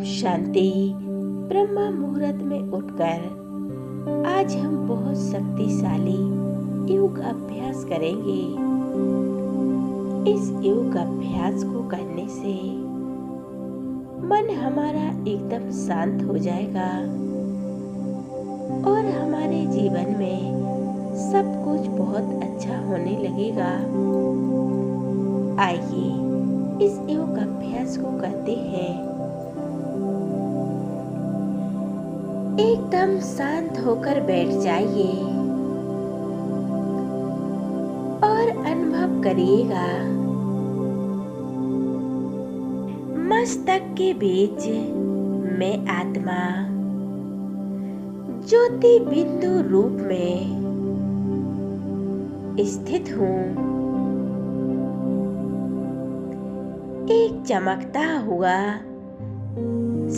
शांति। ब्रह्म मुहूर्त में उठकर आज हम बहुत शक्तिशाली योग अभ्यास करेंगे। इस योग अभ्यास को करने से मन हमारा एकदम शांत हो जाएगा और हमारे जीवन में सब कुछ बहुत अच्छा होने लगेगा। आइए इस योग अभ्यास को करते हैं। एकदम शांत होकर बैठ जाइए और अनुभव करिएगा मस्तक के बीच में आत्मा ज्योति बिंदु रूप में स्थित हूँ। एक चमकता हुआ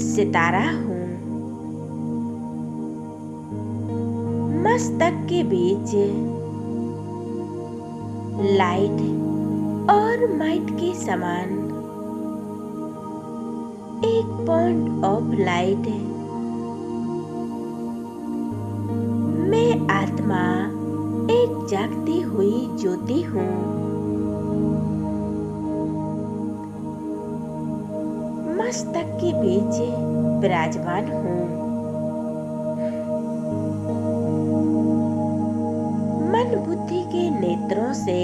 सितारा हूँ। मस्तक के बीच लाइट और माइट के समान एक पॉइंट ऑफ लाइट। मैं आत्मा एक जागती हुई ज्योति हूँ। मस्तक के बीच विराजमान हूँ। मन बुद्धि के नेत्रों से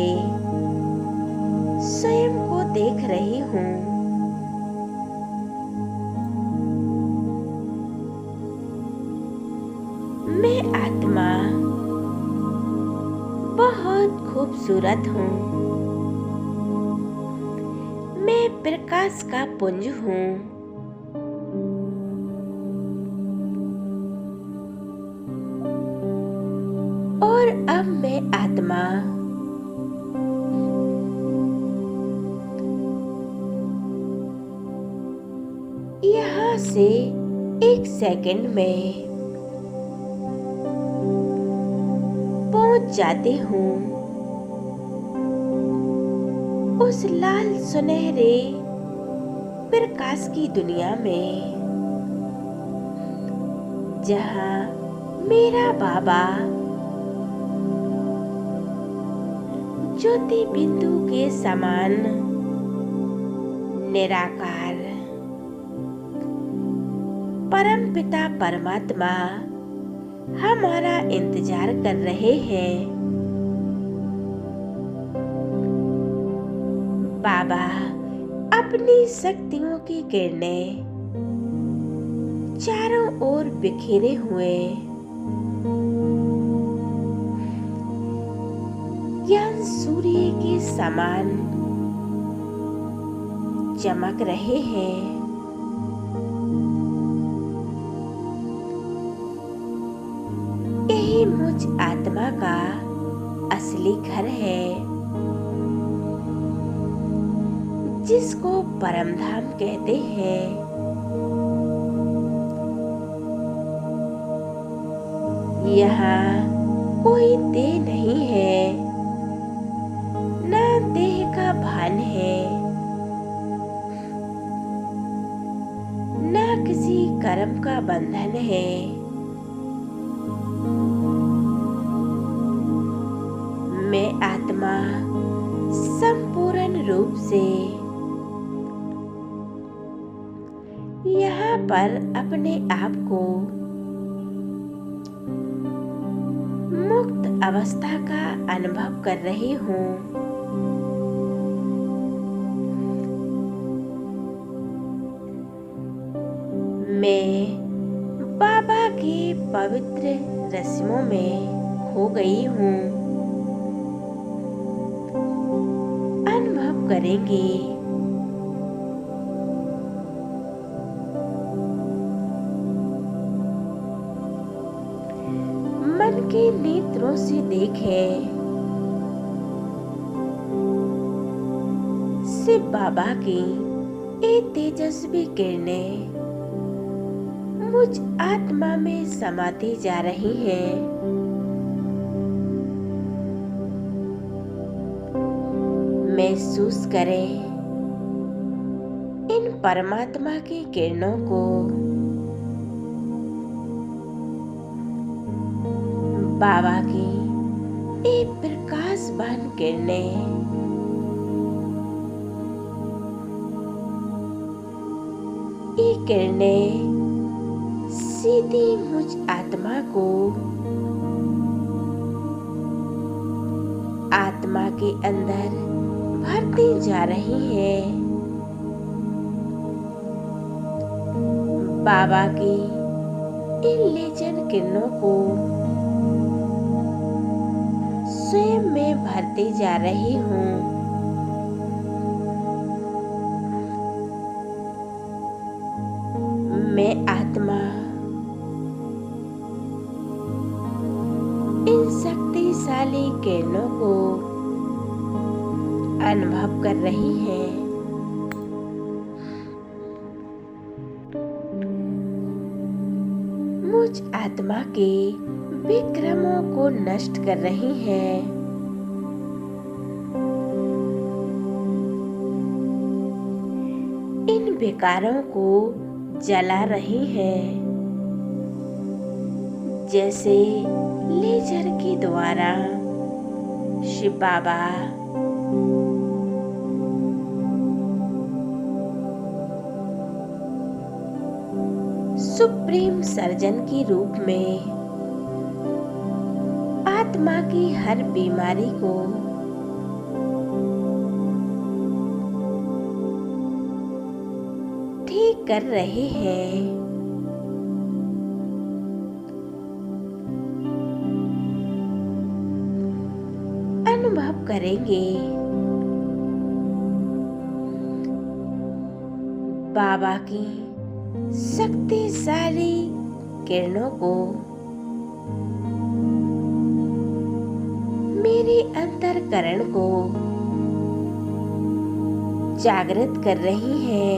स्वयं को देख रही हूँ। मैं आत्मा बहुत खूबसूरत हूँ। मैं प्रकाश का पुंज हूँ। और अब मैं आत्मा यहाँ से एक सेकंड में पहुंच जाती हूँ उस लाल सुनहरे प्रकाश की दुनिया में, जहाँ मेरा बाबा ज्योति बिंदु के समान निराकार परम पिता परमात्मा हमारा इंतजार कर रहे हैं। बाबा अपनी शक्तियों की किरणें चारों ओर बिखेरे हुए ज्ञान सूर्य के समान चमक रहे हैं। यही मुझ आत्मा का असली घर है, जिसको परम धाम कहते हैं। यहाँ कोई देह नहीं है, ना देह का भान है, ना किसी कर्म का बंधन है। मैं आत्मा संपूर्ण रूप से यहाँ पर अपने आप को मुक्त अवस्था का अनुभव कर रही हूँ। मैं बाबा के पवित्र रस्मों में खो गई हूँ। अनुभव करेंगे मन के नेत्रों से देखें शिव बाबा की ये तेजस्वी किरणें मुझ आत्मा में समाती जा रही हैं। महसूस करें इन परमात्मा की किरणों को बाबा की ये प्रकाशवान किरणें ये किरणें सीधी मुझ आत्मा को आत्मा के अंदर भरती जा रही है। बाबा की इन लेजर किरणों को स्वयं में भरती जा रही हूँ। मैं आत्मा इन शक्तिशाली किरणों को अनुभव कर रही है। मुझ आत्मा के विक्रमों को नष्ट कर रही है। इन विकारों को जला रही है, जैसे लेजर के द्वारा शिव बाबा सुप्रीम सर्जन के रूप में आत्मा की हर बीमारी को ठीक कर रहे हैं। अनुभव करेंगे बाबा की शक्तिशाली किरणों को मेरे अंतर्करण को जागृत कर रही है।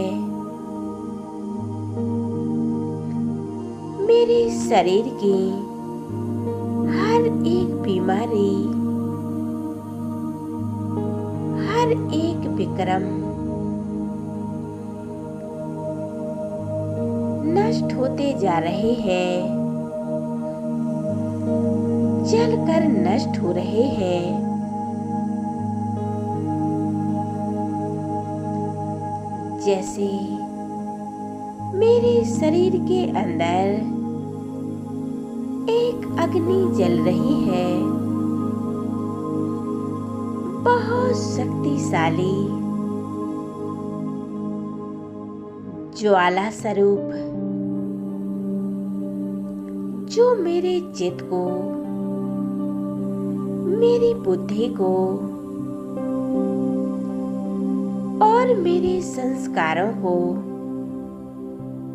मेरे शरीर की हर एक बीमारी, हर एक विक्रम नष्ट होते जा रहे हैं, जलकर नष्ट हो रहे हैं। जैसे मेरे शरीर के अंदर एक अग्नि जल रही है, बहुत शक्तिशाली ज्वाला स्वरूप, जो मेरे चित्त को, मेरी बुद्धि को और मेरे संस्कारों को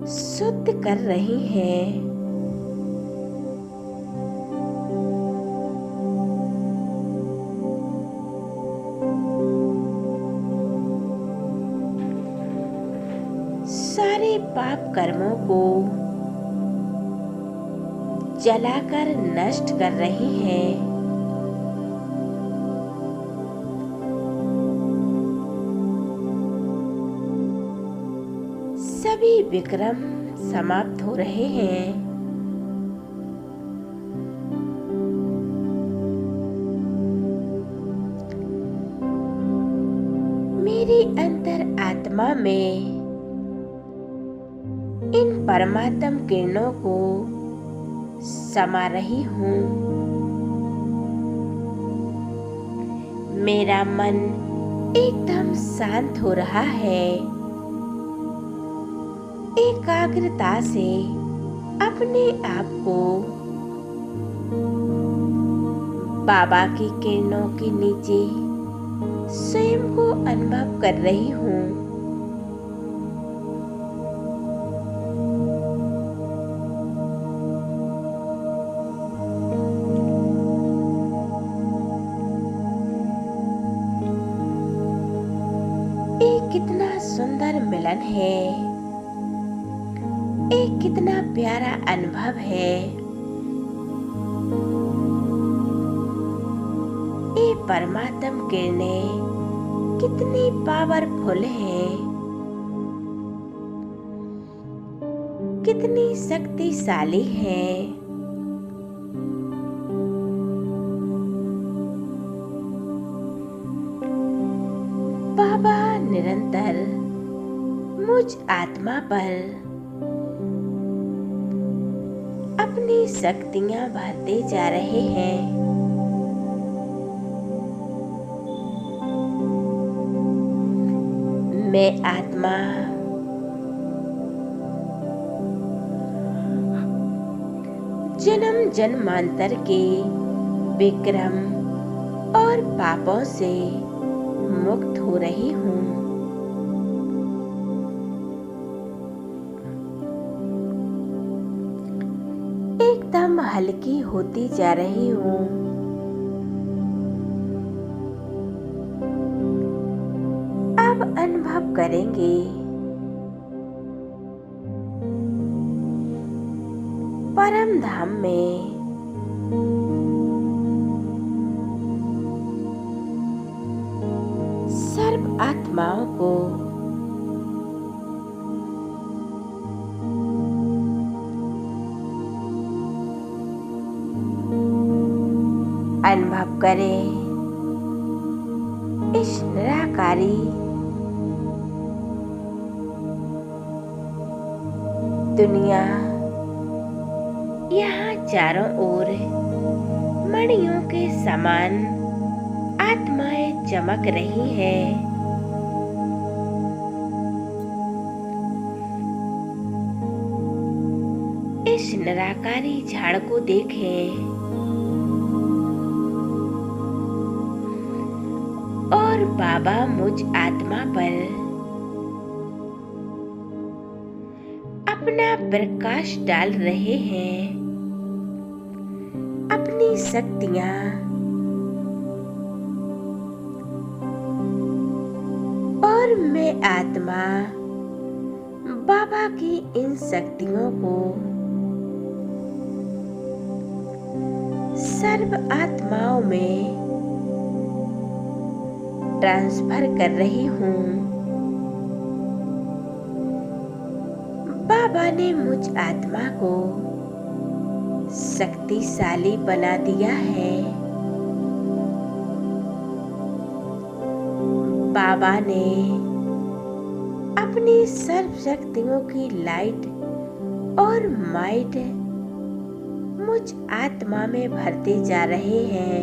शुद्ध कर रही है। सारे पाप कर्मों को जलाकर नष्ट कर रही है। सभी विक्रम समाप्त हो रहे हैं। मेरी अंतर आत्मा में इन परमात्म किरणों को समा रही हूँ। मेरा मन एकदम शांत हो रहा है। एकाग्रता से अपने आप को बाबा की किरणों के नीचे स्वयं को अनुभव कर रही हूँ। कितना सुंदर मिलन है, एक कितना प्यारा अनुभव है। ये परमात्म किरणें कितनी पावरफुल है। कितनी शक्तिशाली है। बाबा निरंतर मुझ आत्मा पर अपनी शक्तियां भरते जा रहे हैं। मैं आत्मा जन्म जन्मांतर के विक्रम और पापों से मुक्त हो रही हूँ। एकदम हल्की होती जा रही हूँ। अब अनुभव करेंगे परम धाम में सर्व आत्माओं को अनुभव करें इस निराकारी दुनिया। यहाँ चारों ओर मणियों के समान आत्माएं चमक रही हैं। इस निराकारी झाड़ को देखें और बाबा मुझ आत्मा पर अपना प्रकाश डाल रहे हैं। अपनी शक्तियां और मैं आत्मा बाबा की इन शक्तियों को सर्व आत्माओं में ट्रांसफर कर रही हूँ। बाबा ने मुझ आत्मा को शक्तिशाली बना दिया है। बाबा ने अपनी सर्व शक्तियों की लाइट और माइट मुझ आत्मा में भरते जा रहे हैं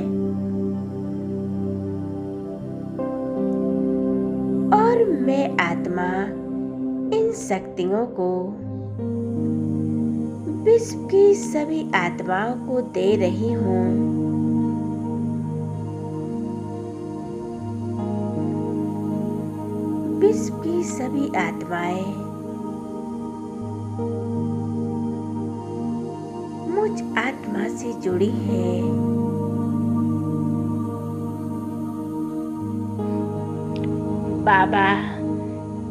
और मैं आत्मा इन शक्तियों को विश्व की सभी आत्माओं को दे रही हूँ। विश्व की सभी आत्माएं मुझ आत्मा से जुड़ी हैं। बाबा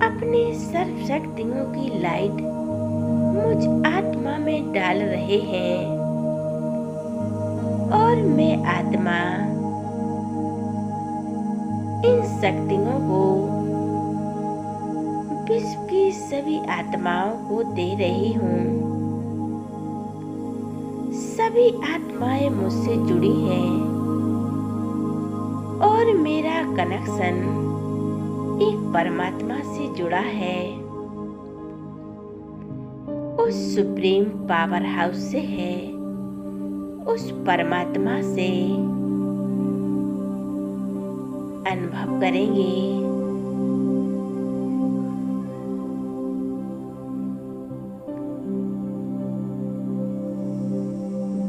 अपनी सर्व शक्तियों की लाइट मुझ आत्मा में डाल रहे हैं और मैं आत्मा इन शक्तियों को विश्व की सभी आत्माओं को दे रही हूँ। सभी आत्माएं मुझसे जुड़ी हैं और मेरा कनेक्शन एक परमात्मा से जुड़ा है। उस सुप्रीम पावर हाउस से है, उस परमात्मा से अनुभव करेंगे।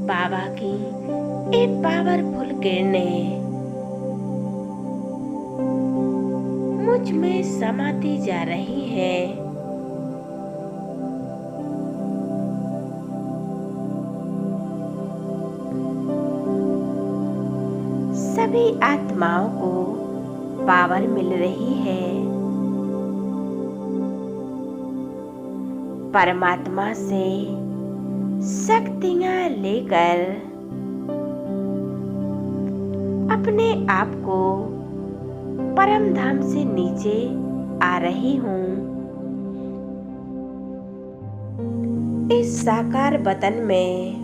बाबा की एक पावरफुल किरणें मुझ में समाती जा रही है। सभी आत्माओं को पावर मिल रही है। परमात्मा से शक्तियां लेकर अपने आप को परम धाम से नीचे आ रही हूँ। इस साकार वतन में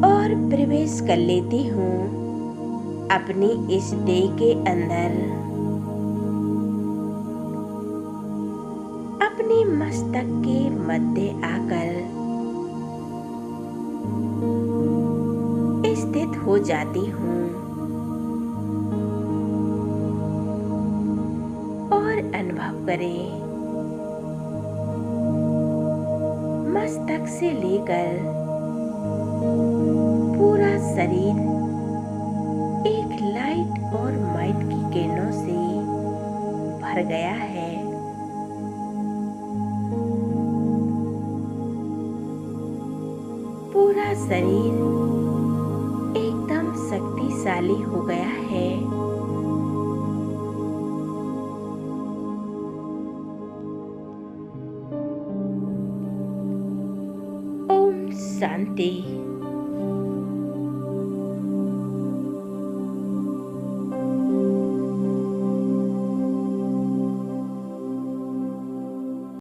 और प्रवेश कर लेती हूँ अपनी इस देह के अंदर। अपने मस्तक के मध्य आकर स्थित हो जाती हूँ और अनुभव करें मस्तक से लेकर पूरा शरीर एक लाइट और माइट की किरणों से भर गया है। पूरा शरीर एकदम शक्तिशाली हो गया है। ओम शांति।